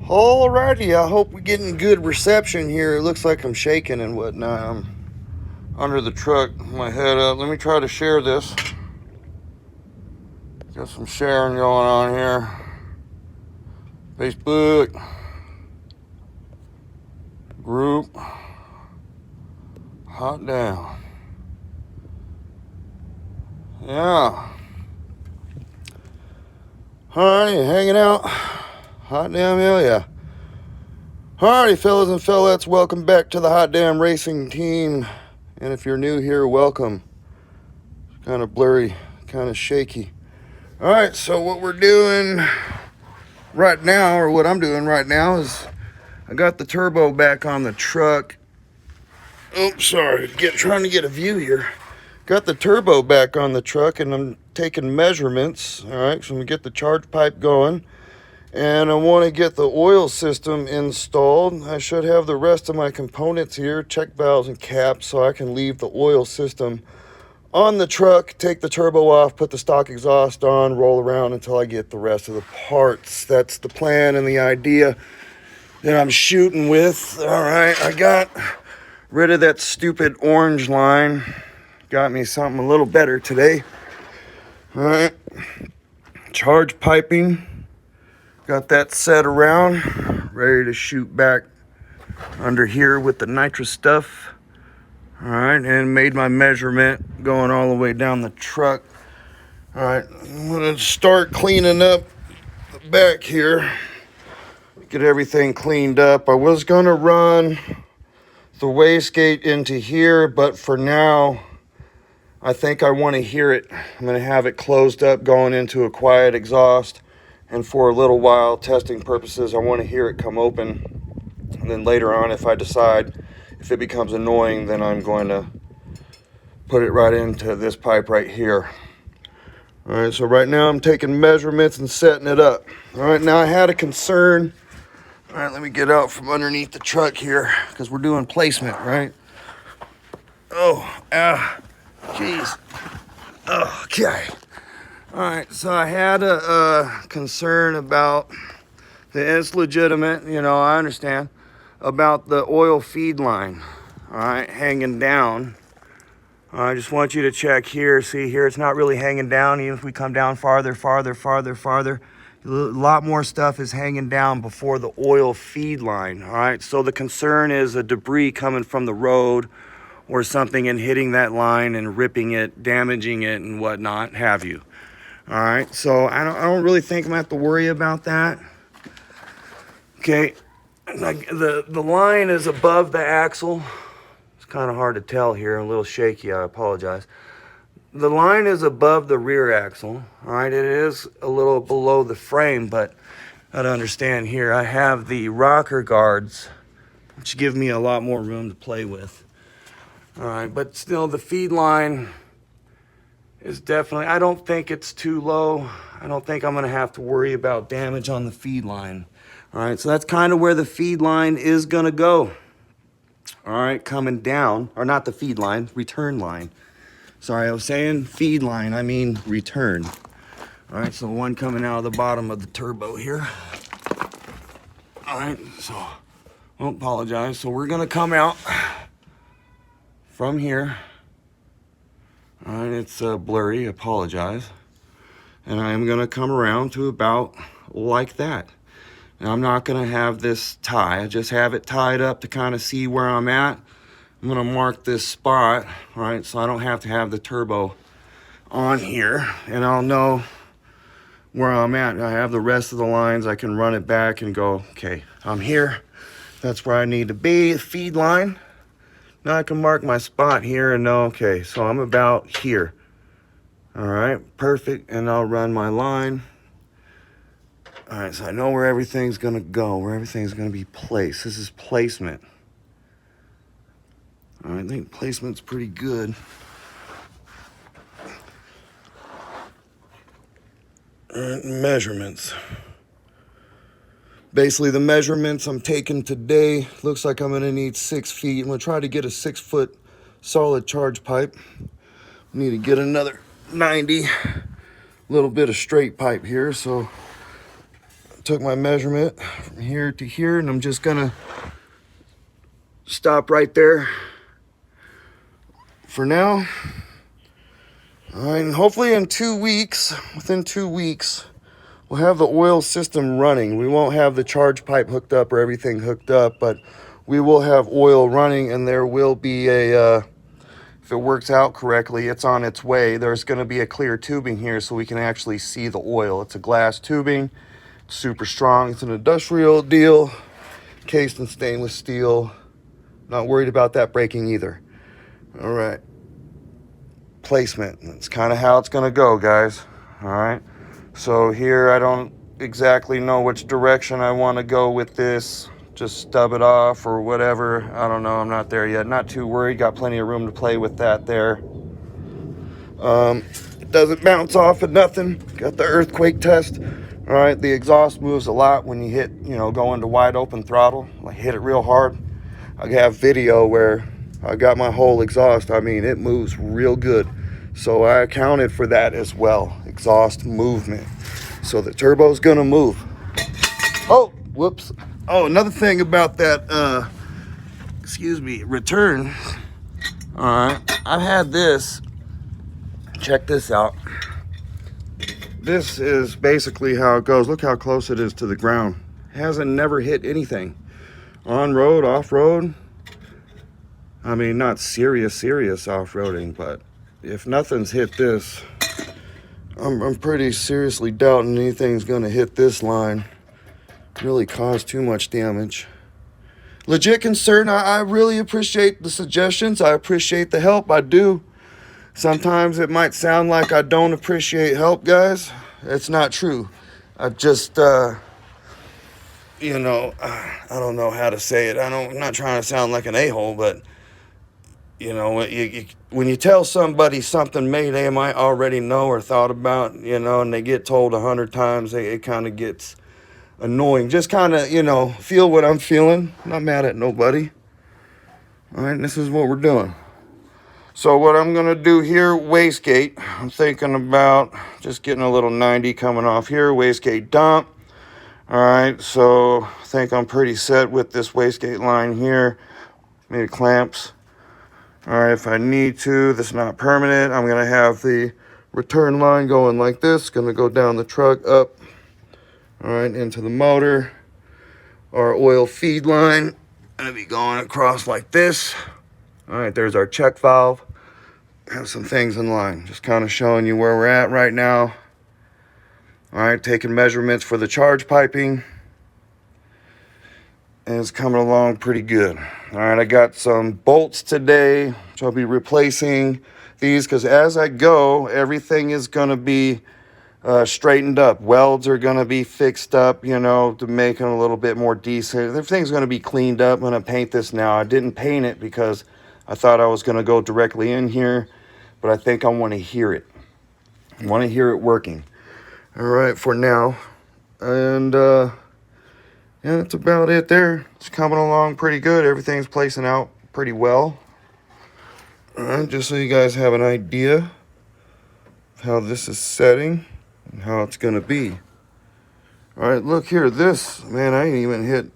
Alrighty, I hope we're getting good reception here. It looks like I'm shaking and whatnot. I'm under the truck, my head up. Let me try to share this. Got some sharing going on here. Facebook group. Hot damn. Yeah. Alrighty, hanging out. Hot damn, hell yeah. Alrighty, fellas and fellettes, welcome back to the Hot Damn Racing Team. And if you're new here, welcome. It's kind of blurry, kind of shaky. Alright, so what we're doing right now, or what I'm doing right now, is I got the turbo back on the truck. Oh, sorry, trying to get a view here. Got the turbo back on the truck, and I'm taking measurements. Alright, so I'm going to get the charge pipe going. And I want to get the oil system installed. I should have the rest of my components here, check valves and caps, so I can leave the oil system on the truck, take the turbo off, put the stock exhaust on, roll around until I get the rest of the parts. That's the plan and the idea that I'm shooting with. All right, I got rid of that stupid orange line. Got me something a little better today. All right, charge piping. Got that set around, ready to shoot back under here with the nitrous stuff. All right, and made my measurement going all the way down the truck. All right, I'm gonna start cleaning up the back here. Get everything cleaned up. I was gonna run the wastegate into here, but for now, I think I wanna hear it. I'm gonna have it closed up going into a quiet exhaust. And for a little while, testing purposes, I want to hear it come open. And then later on, if I decide, if it becomes annoying, then I'm going to put it right into this pipe right here. All right, so right now I'm taking measurements and setting it up. All right, now I had a concern. All right, let me get out from underneath the truck here because we're doing placement, right? Oh, jeez. Okay. All right, so I had a concern about it's legitimate, you know, I understand, about the oil feed line, all right, hanging down. I just want you to check here. See here, it's not really hanging down. Even if we come down farther, a lot more stuff is hanging down before the oil feed line, all right? So the concern is a debris coming from the road or something and hitting that line and ripping it, damaging it and whatnot, have you. All right, so I don't really think I'm gonna have to worry about that. Okay, the line is above the axle. It's kind of hard to tell here, a little shaky, I apologize. The line is above the rear axle, all right? It is a little below the frame, but I gotta understand here, I have the rocker guards, which give me a lot more room to play with. All right, but still the feed line is definitely, I don't think it's too low. I don't think I'm gonna have to worry about damage on the feed line. All right, so that's kind of where the feed line is gonna go. All right, coming down, or not the feed line, return line. Sorry, I was saying feed line, I mean return. All right, so one coming out of the bottom of the turbo here. All right, so, don't apologize. So we're gonna come out from here. All right, it's blurry, apologize. And I'm gonna come around to about like that. And I'm not gonna have this tie, I just have it tied up to kind of see where I'm at. I'm gonna mark this spot, all right, so I don't have to have the turbo on here and I'll know where I'm at. I have the rest of the lines, I can run it back and go, okay, I'm here. That's where I need to be, feed line. Now I can mark my spot here and know, okay, so I'm about here. All right, perfect, and I'll run my line. All right, so I know where everything's gonna go, where everything's gonna be placed. This is placement. All right, I think placement's pretty good. All right, measurements. Basically, the measurements I'm taking today, looks like I'm gonna need 6 feet. I'm gonna try to get a 6-foot solid charge pipe. Need to get another 90, little bit of straight pipe here, so took my measurement from here to here, and I'm just gonna stop right there for now. All right, and hopefully within 2 weeks, we'll have the oil system running. We won't have the charge pipe hooked up or everything hooked up, but we will have oil running, and there will be a, if it works out correctly, it's on its way. There's going to be a clear tubing here so we can actually see the oil. It's a glass tubing, super strong. It's an industrial deal, cased in stainless steel. Not worried about that breaking either. All right. Placement. That's kind of how it's going to go, guys. All right. So here I don't exactly know which direction I want to go with this. Just stub it off or whatever. I don't know. I'm not there yet. Not too worried. Got plenty of room to play with that there. It doesn't bounce off at nothing. Got the earthquake test. All right. The exhaust moves a lot when you hit, go into wide open throttle. Like hit it real hard. I have video where I got my whole exhaust. I mean, it moves real good. So I accounted for that as well. Exhaust movement. So the turbo's gonna move. Oh, whoops. Oh, another thing about that, return. All right, I've had this. Check this out. This is basically how it goes. Look how close it is to the ground. Hasn't never hit anything. On road, off road. I mean, not serious off-roading, but if nothing's hit this, I'm pretty seriously doubting anything's gonna hit this line, really cause too much damage. Legit concern. I really appreciate the suggestions. I appreciate the help. I do. Sometimes it might sound like I don't appreciate help, guys. It's not true. I just, I don't know how to say it. I'm not trying to sound like an a-hole, but when you tell somebody something they might already know or thought about, and they get told 100 times, it kind of gets annoying. Just kind of, feel what I'm feeling. I'm not mad at nobody. All right, this is what we're doing. So what I'm going to do here, wastegate. I'm thinking about just getting a little 90 coming off here, wastegate dump. All right, so I think I'm pretty set with this wastegate line here. Maybe clamps. All right, if I need to, this is not permanent. I'm going to have the return line going like this. Going to go down the truck, up, all right, into the motor. Our oil feed line going to be going across like this. All right, there's our check valve. Have some things in line. Just kind of showing you where we're at right now. All right, taking measurements for the charge piping. And it's coming along pretty good. All right, I got some bolts today, which I'll be replacing these because as I go, everything is going to be straightened up. Welds are going to be fixed up, to make them a little bit more decent. Everything's going to be cleaned up. I'm going to paint this now. I didn't paint it because I thought I was going to go directly in here, but I think I want to hear it. I want to hear it working. All right, for now. And, yeah, that's about it there. It's coming along pretty good. Everything's placing out pretty well. All right, just so you guys have an idea of how this is setting and how it's going to be. All right, look here. This, man, I ain't even hit.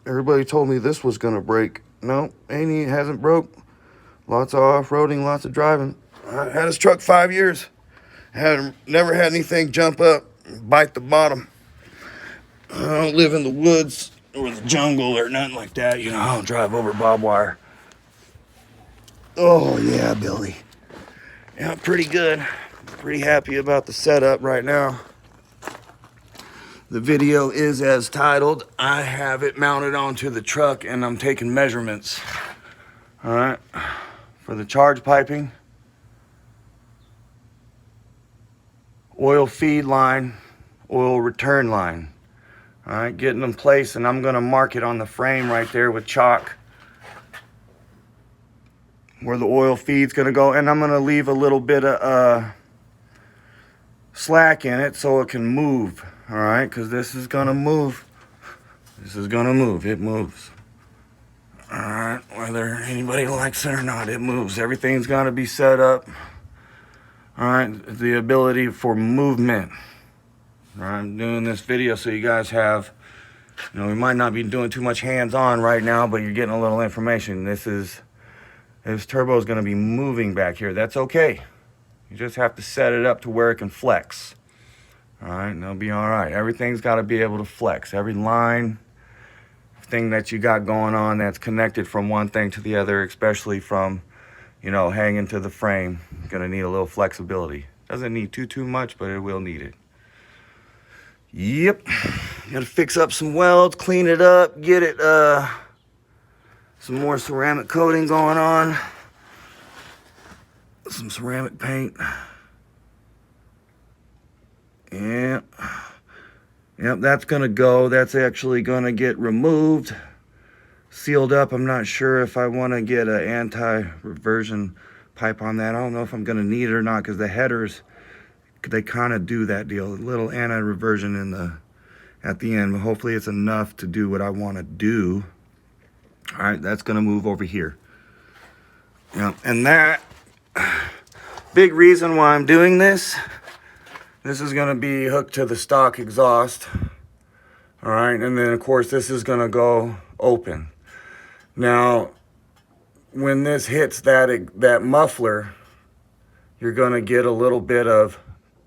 Everybody told me this was going to break. No, hasn't broke. Lots of off-roading, lots of driving. I had this truck 5 years. Never had anything jump up and bite the bottom. I don't live in the woods or the jungle or nothing like that. I don't drive over barbed wire. Oh, yeah, Billy. Yeah, pretty good. Pretty happy about the setup right now. The video is as titled. I have it mounted onto the truck and I'm taking measurements. All right. For the charge piping, oil feed line, oil return line. All right, getting them placed, and I'm going to mark it on the frame right there with chalk where the oil feed's going to go, and I'm going to leave a little bit of slack in it so it can move. All right, because this is going to move. This is going to move. It moves. All right, whether anybody likes it or not, it moves. Everything's got to be set up. All right, the ability for movement. I'm doing this video so you guys have, we might not be doing too much hands-on right now, but you're getting a little information. This turbo is going to be moving back here. That's okay. You just have to set it up to where it can flex. All right, and it'll be all right. Everything's got to be able to flex. Every line, thing that you got going on that's connected from one thing to the other, especially from, hanging to the frame, going to need a little flexibility. Doesn't need too much, but it will need it. Yep. Gotta fix up some welds, clean it up, get it some more ceramic coating going on. Some ceramic paint. Yep, that's gonna go. That's actually gonna get removed, sealed up. I'm not sure if I want to get an anti-reversion pipe on that. I don't know if I'm gonna need it or not, because the headers, they kind of do that deal, a little anti-reversion at the end, but hopefully it's enough to do what I want to do. All right, that's gonna move over here. And that big reason why I'm doing this is gonna be hooked to the stock exhaust. All right, and then of course this is gonna go open. Now, when this hits that muffler, you're gonna get a little bit of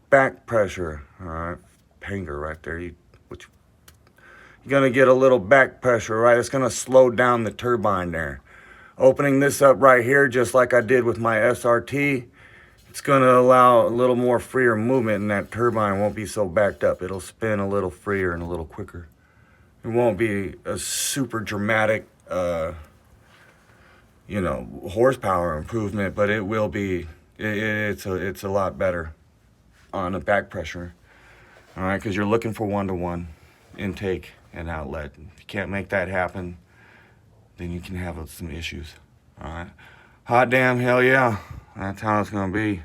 back pressure. All right, hanger right there. You're gonna get a little back pressure, right? It's gonna slow down the turbine there. Opening this up right here, just like I did with my SRT, it's gonna allow a little more freer movement, and that turbine won't be so backed up. It'll spin a little freer and a little quicker. It won't be a super dramatic, horsepower improvement, but it will be. It's a lot better on the back pressure. All right, because you're looking for one-to-one intake and outlet. If you can't make that happen, then you can have some issues. All right, hot damn, hell yeah, that's how it's gonna be.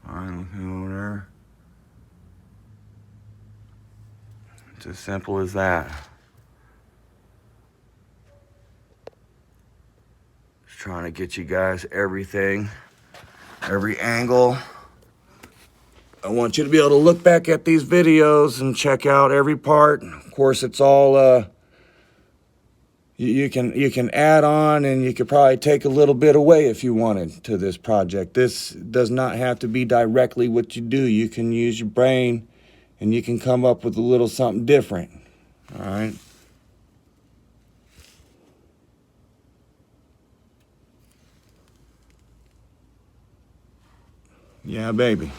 All right, looking over there. It's as simple as that. Just trying to get you guys everything, every angle. I want you to be able to look back at these videos and check out every part. Of course, it's all you can add on, and you could probably take a little bit away if you wanted to this project. This does not have to be directly what you do. You can use your brain, and you can come up with a little something different. All right. Yeah, baby.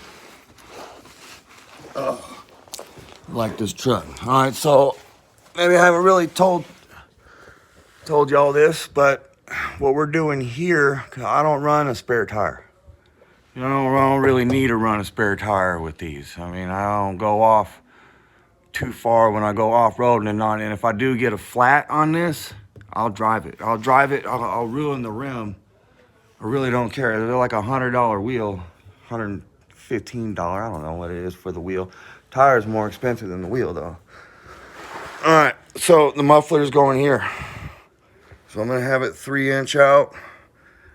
Oh, I like this truck. All right, so maybe I haven't really told y'all this, but what we're doing here, I don't run a spare tire. I don't really need to run a spare tire with these. I mean, I don't go off too far when I go off-road, and if I do get a flat on this, I'll drive it. I'll ruin the rim. I really don't care. They're like $100 wheel, $115. I don't know what it is for the wheel. Tire's more expensive than the wheel, though. All right, so the muffler's going here. So I'm gonna have it 3-inch out,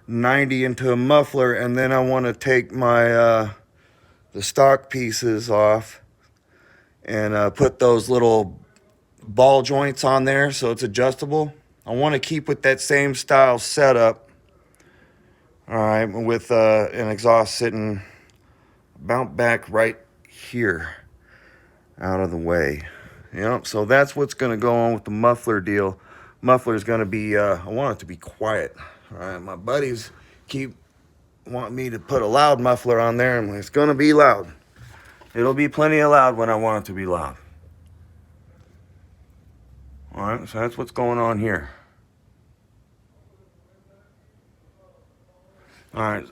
90 into a muffler, and then I want to take my the stock pieces off and put those little ball joints on there so it's adjustable. I want to keep with that same style setup. All right, with an exhaust sitting about back right here, out of the way. So that's what's going to go on with the muffler deal. Muffler is going to be, I want it to be quiet. All right, my buddies keep wanting me to put a loud muffler on there, and it's going to be loud. It'll be plenty of loud when I want it to be loud. All right, so that's what's going on here. All right,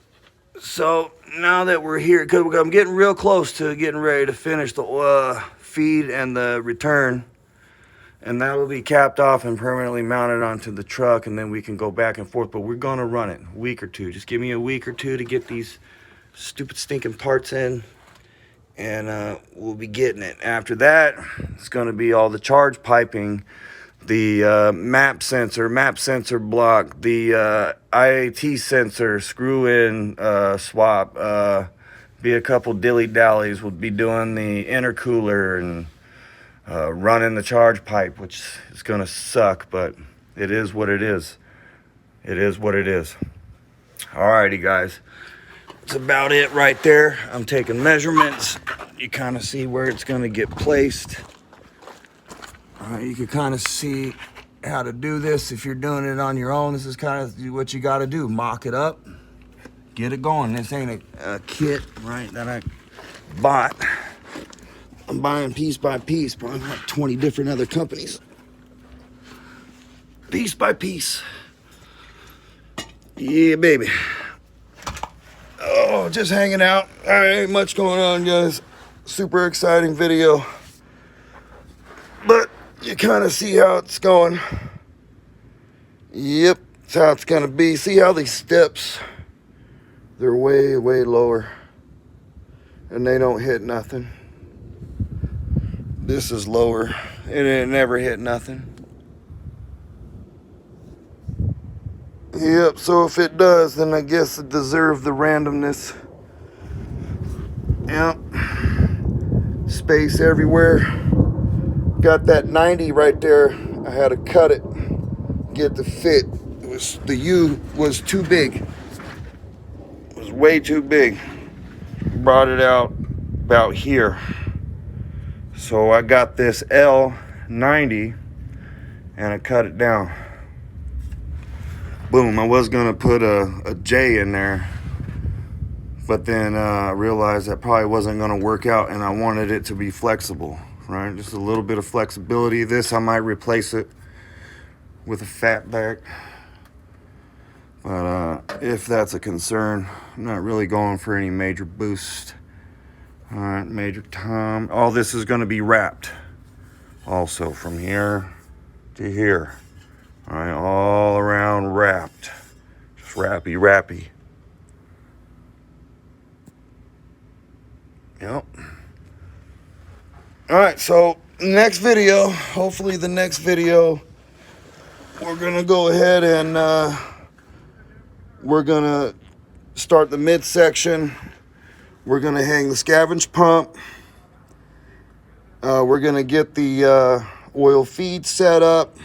so now that we're here, because I'm getting real close to getting ready to finish the feed and the return, and that will be capped off and permanently mounted onto the truck, and then we can go back and forth. But we're going to run it a week or two. Just give me a week or two to get these stupid stinking parts in, and we'll be getting it. After that, it's going to be all the charge piping, the map sensor block, the IAT sensor screw-in swap, be a couple dilly-dallies. We'll be doing the intercooler and running the charge pipe, which is gonna suck, but it is what it is. It is what it is. Alrighty, guys. That's about it right there. I'm taking measurements. You kind of see where it's gonna get placed. You can kind of see how to do this if you're doing it on your own. This is kind of what you got to do. Mock it up, get it going. This ain't a kit, right, that I bought. I'm buying piece by piece, probably like 20 different other companies. Piece by piece. Yeah, baby. Oh, just hanging out. There ain't much going on, guys. Super exciting video. But you kind of see how it's going. Yep, that's how it's gonna be. See how these steps, they're way, way lower. And they don't hit nothing. This is lower. It never hit nothing. Yep, so if it does, then I guess it deserves the randomness. Yep. Space everywhere. Got that 90 right there. I had to cut it, get the fit. The U was too big. It was way too big. Brought it out about here. So I got this L90 and I cut it down. Boom, I was gonna put a J in there, but then I realized that probably wasn't gonna work out, and I wanted it to be flexible, right? Just a little bit of flexibility. This, I might replace it with a fat back. But if that's a concern, I'm not really going for any major boost. All right, major tom. All this is gonna be wrapped also from here to here. All right, all around wrapped. Just wrappy. Yep. All right, so next video, hopefully the next video, we're gonna go ahead and we're gonna start the midsection. We're gonna hang the scavenge pump. We're gonna get the oil feed set up.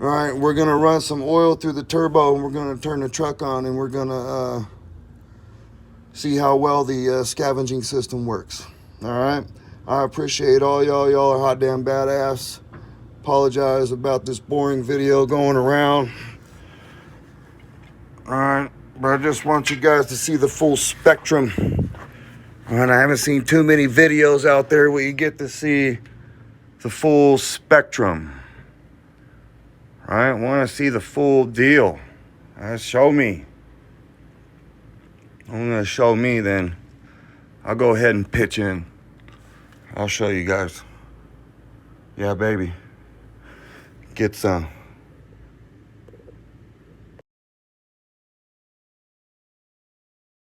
All right, we're gonna run some oil through the turbo, and we're gonna turn the truck on, and we're gonna see how well the scavenging system works. All right, I appreciate all y'all. Y'all are hot damn badass. Apologize about this boring video going around. All right, but I just want you guys to see the full spectrum. And I haven't seen too many videos out there where you get to see the full spectrum. All right, want to see the full deal. Show me. I'm going to show me, then I'll go ahead and pitch in. I'll show you guys. Yeah, baby. Get some.